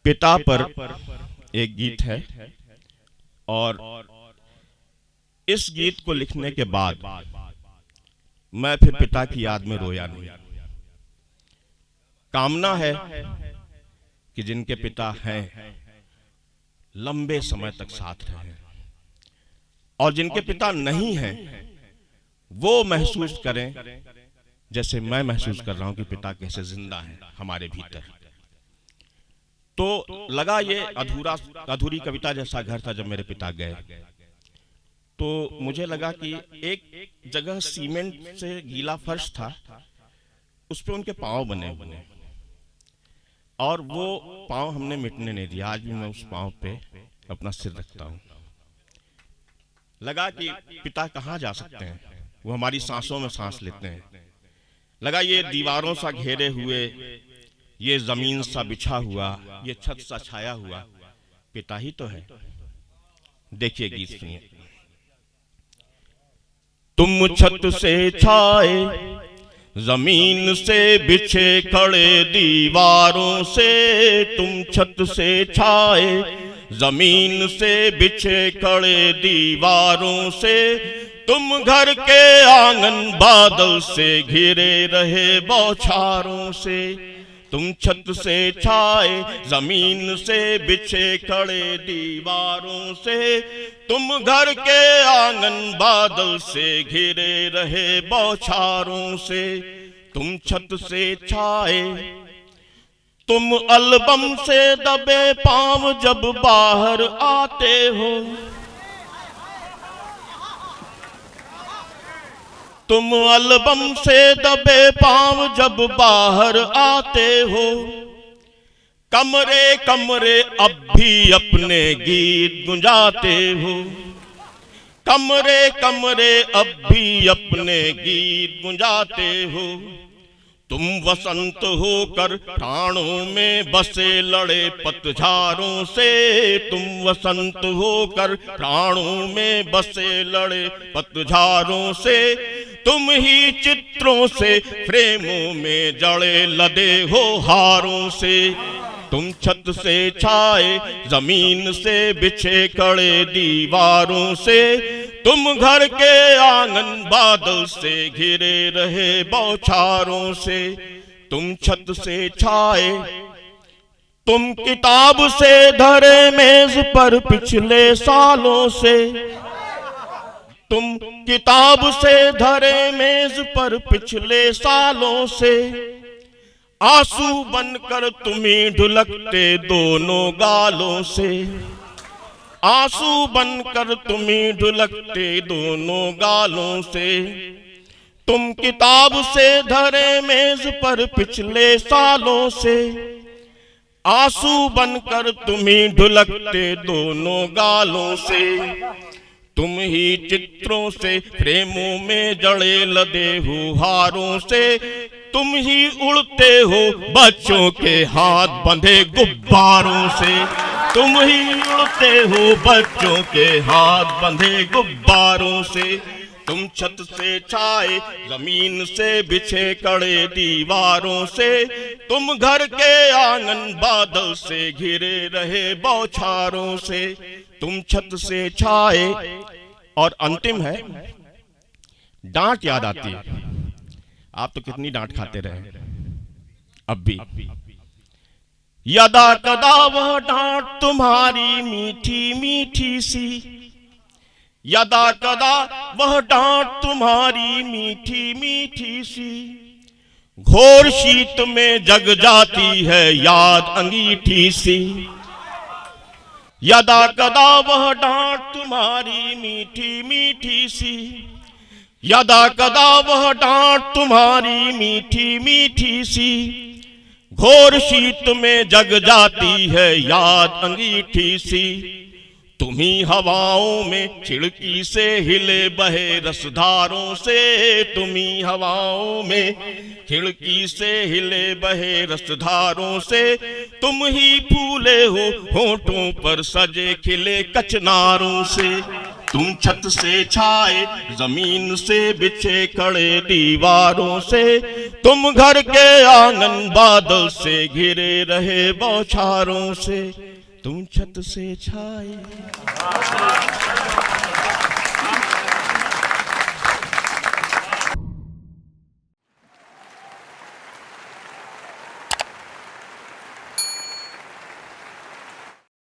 पिता पर एक गीत है और इस गीत को लिखने के बाद मैं फिर पिता की याद में रोया नहीं। कामना है कि जिनके पिता हैं लंबे समय तक साथ रहें और जिनके पिता नहीं हैं वो महसूस करें जैसे मैं महसूस कर रहा हूं कि पिता कैसे जिंदा है हमारे भीतर। तो लगा ये अधूरी कविता जैसा घर था जब मेरे पिता गए। तो मुझे लगा कि एक जगह सीमेंट से गीला फर्श था, उस पे उनके पांव बने हुए और वो पांव हमने मिटने नहीं दिया। आज भी मैं उस पांव पे अपना सिर रखता हूं। लगा कि पिता कहाँ जा सकते हैं, वो हमारी सांसों में सांस लेते हैं। लगा ये दीवारों सा घेरे हुए, ये जमीन सा बिछा हुआ, ये छत सा छाया हुआ पिता ही तो है। देखिए गीत सुनिए। तुम छत से छाए जमीन से बिछे खड़े दीवारों से, तुम छत से छाए जमीन से बिछे खड़े दीवारों से, तुम घर के आंगन बादल से घिरे रहे बौछारों से। तुम छत से छाए जमीन से बिछे खड़े दीवारों से, तुम घर के आंगन बादल से घिरे रहे बौछारों से। तुम छत से छाए, तुम एल्बम से दबे पांव जब बाहर आते हो, तुम एल्बम से दबे पांव जब बाहर आते हो, कमरे कमरे अब भी अपने गीत गुंजाते हो, कमरे कमरे अब भी अपने गीत गुंजाते हो। तुम वसंत होकर प्राणों में बसे लड़े पतझारों से, तुम वसंत होकर प्राणों में बसे लड़े पतझारों से, तुम ही चित्रों से फ्रेमों में जड़े लदे हो हारों से। तुम छत से छाए जमीन से बिछे खड़े दीवारों से, तुम घर के आंगन बादल से घिरे रहे बौछारों से। तुम छत से छाए, तुम किताब से धरे मेज पर पिछले सालों से, तुम किताब से धरे मेज पर पिछले सालों से, आंसू बनकर तुम्ही ढुलकते दोनों गालों से, आंसू बनकर तुम्ही ढुलकते दोनों गालों से। तुम किताब से धरे मेज पर पिछले सालों से, आंसू बनकर तुम्ही ढुलकते दोनों गालों से। तुम ही चित्रों से फ्रेमों में जड़े लदे हो हारों से, तुम ही उड़ते हो बच्चों के हाथ बंधे गुब्बारों से, तुम ही उड़ते हो बच्चों के हाथ बंधे गुब्बारों से। तुम छत से छाए जमीन से बिछे खड़े दीवारों से, तुम घर के आंगन बादल से घिरे रहे बौछारों से। तुम छत से छाए। और अंतिम है, डांट याद आती है। आप तो कितनी डांट खाते रहे अब भी। यदा कदा वह डांट तुम्हारी मीठी मीठी सी, यदा कदा वह डांट तुम्हारी मीठी मीठी सी, घोर शीत में जग जाती है याद अंगीठी सी। यदा कदा वह डांट तुम्हारी मीठी मीठी सी, यदा कदा वह डांट तुम्हारी मीठी मीठी सी, घोर शीत में जग जाती है याद अंगीठी सी। तुम्ही हवाओं में खिड़की से हिले बहे रसधारों से, तुम्ही हवाओं में खिड़की से हिले बहे रसधारों से, तुम ही फूले हो होठों पर सजे खिले कचनारों से। तुम छत से छाए, जमीन से बिछे कड़े दीवारों से, तुम घर के आंगन बादल से घिरे रहे बौछारों से, तुम छत से छाए।